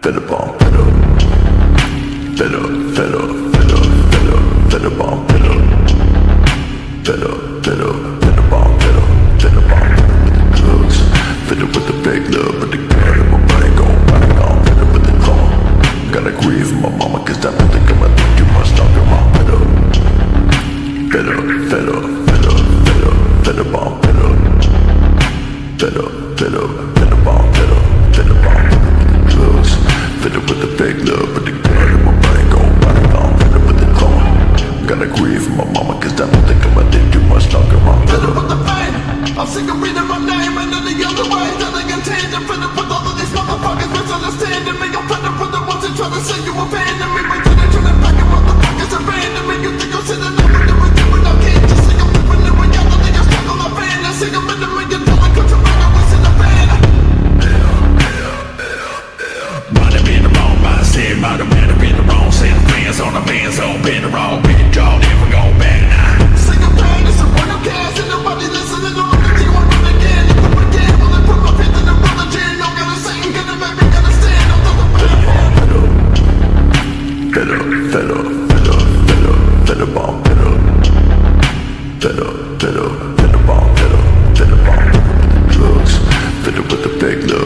Better bomb, better bomb, better bomb, better bomb, with the drugs, better with the big love, but the gun in my brain gon' bang on, better with the clone. Gotta grieve my mama, cause I don't think I'ma think too much longer, mom, better bomb, better bomb, better bomb, with the drugs, better with the big love, but the gun in my brain gon' bang on, better with the clone. Gotta grieve my mama, cause I don't think I'ma think too much longer, mom, better with the pain. I'm sick of reading my name and any other way that I intend to fit up with all of these motherfuckers misunderstanding me. I'm better for the ones that try to say you abandon me, but then they turn it back and motherfuckers abandon me. You think I'm sitting there with everything, but I can't just see I'm living in reality. I struggle, I fantasy, I'm in the $1,000,000 country, but I'm wasting a band. Might have been the wrong mindset, might have been the wrong set of friends on the man's own, been the wrong bit, y'all never go back now. Sing a pain, it's a one of gas, and nobody listening to me. You want to again, you put my game, well, I put my faith in the brother Jan. Don't gotta say, I'm gonna make me understand. I'm talking about better bomb, better bomb, better bomb, with the drugs, better with the big love.